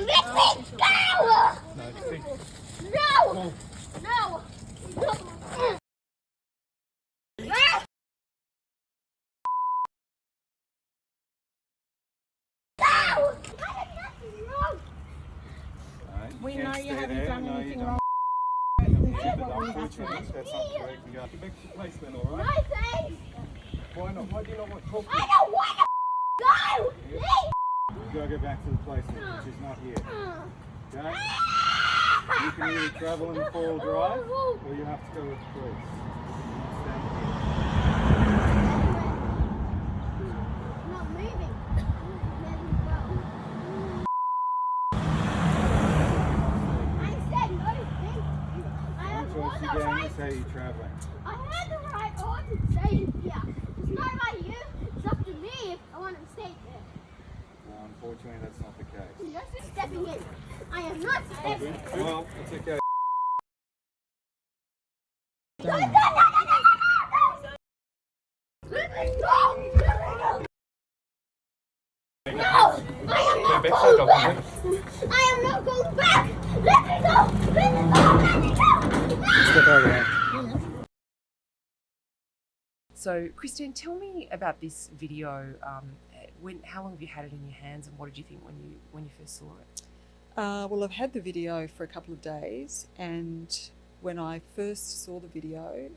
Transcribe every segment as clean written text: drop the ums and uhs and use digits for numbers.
Let me go! No! No! We know you haven't done anything wrong. That's not correct. You have to back to the place then, all right? No thanks! Why not? Why do you not want to talk to I me? don't want to go! You gotta go back to the place then, which is not here. Okay? You can either travel in the 4-wheel drive, or you have to go with the police. Stand I'm not moving. Let me go. I said no thanks. I have here. all What choice the you getting? right. That's how you're traveling. I had the right all to stay here. It's not about you. It's up to me if I want to stay there. Unfortunately, that's not the case. You're just stepping in. I am not stepping in. Well, it's okay. No, no, no, no, no, no, no. Let me go. Let me go. No, I am not going back. I am not going back. Let me go. Let me go. Let me go. Step over there. So, Christine, tell me about this video. How long have you had it in your hands, and what did you think when you first saw it? Well, I've had the video for a couple of days, and when I first saw the video,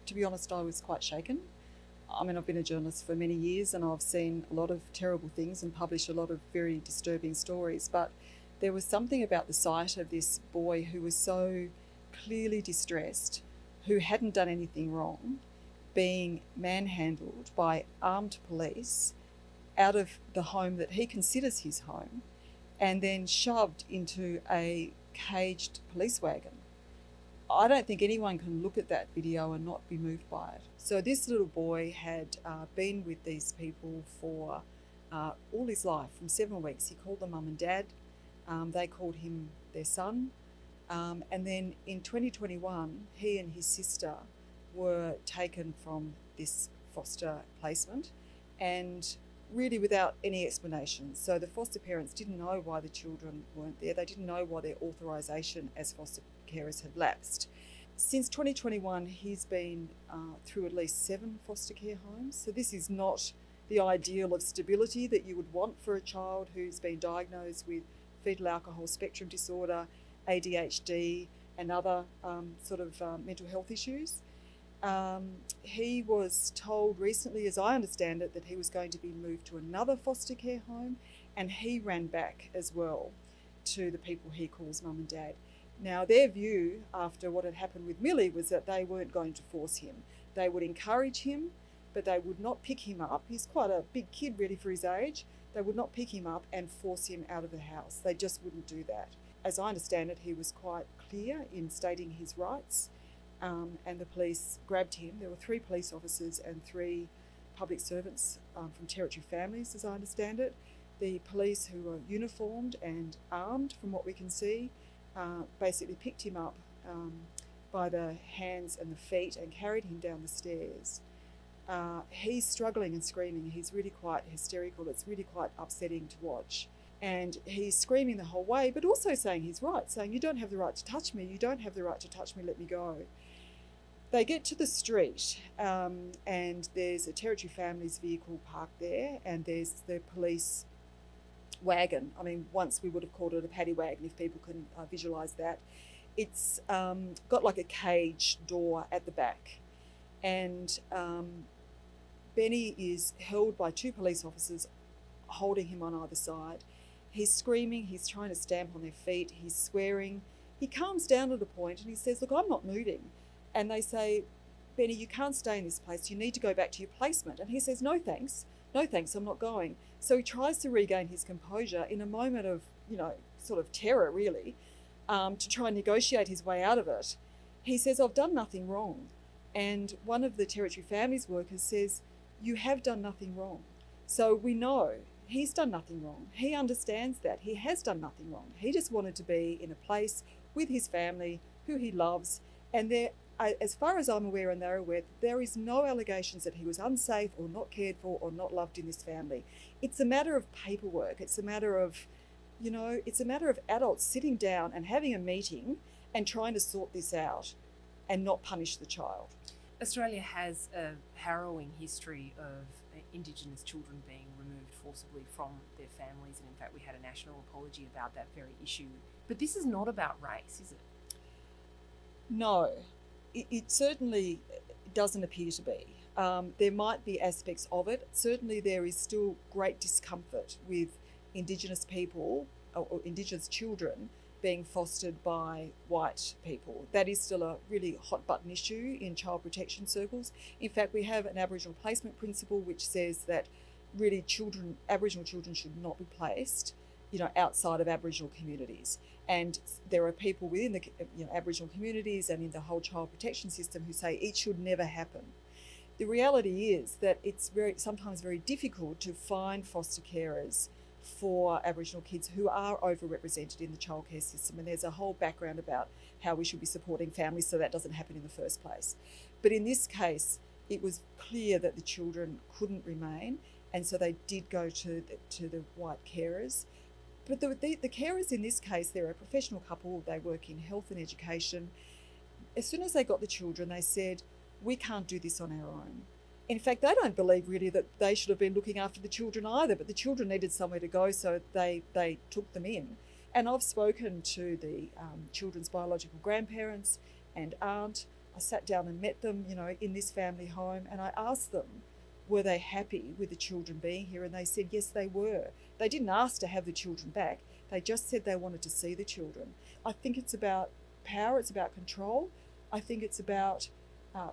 to be honest, I was quite shaken. I mean, I've been a journalist for many years, and I've seen a lot of terrible things and published a lot of very disturbing stories, but there was something about the sight of this boy who was so clearly distressed, who hadn't done anything wrong, being manhandled by armed police out of the home that he considers his home, and then shoved into a caged police wagon. I don't think anyone can look at that video and not be moved by it. So this little boy had been with these people for all his life, from 7 weeks. He called them mum and dad. They called him their son. And then in 2021, he and his sister were taken from this foster placement, and really without any explanation. So the foster parents didn't know why the children weren't there. They didn't know why their authorisation as foster carers had lapsed. Since 2021, he's been through at least 7 foster care homes. So this is not the ideal of stability that you would want for a child who's been diagnosed with fetal alcohol spectrum disorder, ADHD, and other mental health issues. He was told recently, as I understand it, that he was going to be moved to another foster care home, and he ran back as well to the people he calls mum and dad. Now, their view after what had happened with Millie was that they weren't going to force him. They would encourage him, but they would not pick him up. He's quite a big kid really for his age. They would not pick him up and force him out of the house. They just wouldn't do that. As I understand it, he was quite clear in stating his rights. And the police grabbed him. There were 3 police officers and 3 public servants from Territory Families, as I understand it. The police, who were uniformed and armed, from what we can see, basically picked him up by the hands and the feet and carried him down the stairs. He's struggling and screaming. He's really quite hysterical. It's really quite upsetting to watch. And he's screaming the whole way, but also saying his rights, saying, "You don't have the right to touch me. You don't have the right to touch me. Let me go." They get to the street, and there's a Territory Families vehicle parked there, and there's the police wagon. I mean, once we would have called it a paddy wagon if people can visualise that. It's got like a cage door at the back, and Benny is held by 2 police officers holding him on either side. He's screaming, he's trying to stamp on their feet, he's swearing. He calms down at a point and he says, "Look, I'm not moving." And they say, "Benny, you can't stay in this place. You need to go back to your placement." And he says, "No thanks, I'm not going." So he tries to regain his composure in a moment of, sort of terror really, to try and negotiate his way out of it. He says, "I've done nothing wrong." And one of the Territory Families workers says, "You have done nothing wrong." So we know he's done nothing wrong. He understands that. He has done nothing wrong. He just wanted to be in a place with his family, who he loves, and there, as far as I'm aware and they're aware, there is no allegations that he was unsafe or not cared for or not loved in this family. It's a matter of paperwork. It's a matter of, you know, it's a matter of adults sitting down and having a meeting and trying to sort this out and not punish the child. Australia has a harrowing history of Indigenous children being removed forcibly from their families, and in fact we had a national apology about that very issue. But this is not about race, is it? No, it certainly doesn't appear to be. There might be aspects of it. Certainly there is still great discomfort with Indigenous people or Indigenous children being fostered by white people. That is still a really hot button issue in child protection circles. In fact, we have an Aboriginal placement principle which says that really Aboriginal children should not be placed, you know, outside of Aboriginal communities. And there are people within the Aboriginal communities and in the whole child protection system who say it should never happen. The reality is that it's sometimes very difficult to find foster carers for Aboriginal kids who are overrepresented in the childcare system, and there's a whole background about how we should be supporting families so that doesn't happen in the first place. But in this case, it was clear that the children couldn't remain, and so they did go to the white carers. But the carers in this case, they're a professional couple, they work in health and education. As soon as they got the children, they said, we can't do this on our own. In fact, they don't believe really that they should have been looking after the children either, but the children needed somewhere to go, so they took them in. And I've spoken to the children's biological grandparents and aunt. I sat down and met them, you know, in this family home, and I asked them, were they happy with the children being here? And they said, yes, they were. They didn't ask to have the children back. They just said they wanted to see the children. I think it's about power, it's about control. I think it's about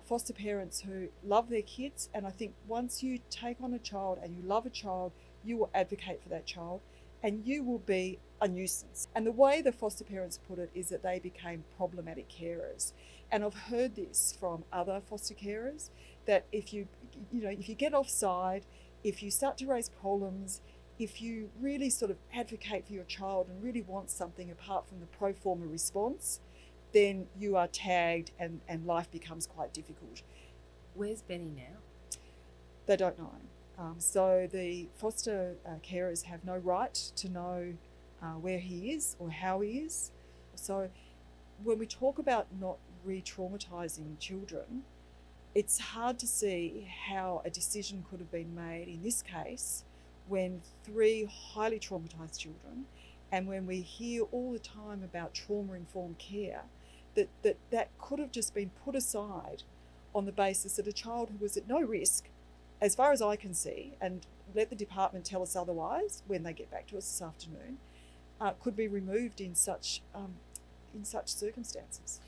foster parents who love their kids, and I think once you take on a child and you love a child, you will advocate for that child and you will be a nuisance. And the way the foster parents put it is that they became problematic carers. And I've heard this from other foster carers, that if you get offside, if you start to raise problems, if you really sort of advocate for your child and really want something apart from the pro forma response, then you are tagged and life becomes quite difficult. Where's Benny now? They don't know. So the foster carers have no right to know where he is or how he is. So when we talk about not re-traumatising children, it's hard to see how a decision could have been made in this case when 3 highly traumatised children, and when we hear all the time about trauma-informed care, that could have just been put aside on the basis that a child who was at no risk, as far as I can see, and let the department tell us otherwise when they get back to us this afternoon, could be removed in such circumstances.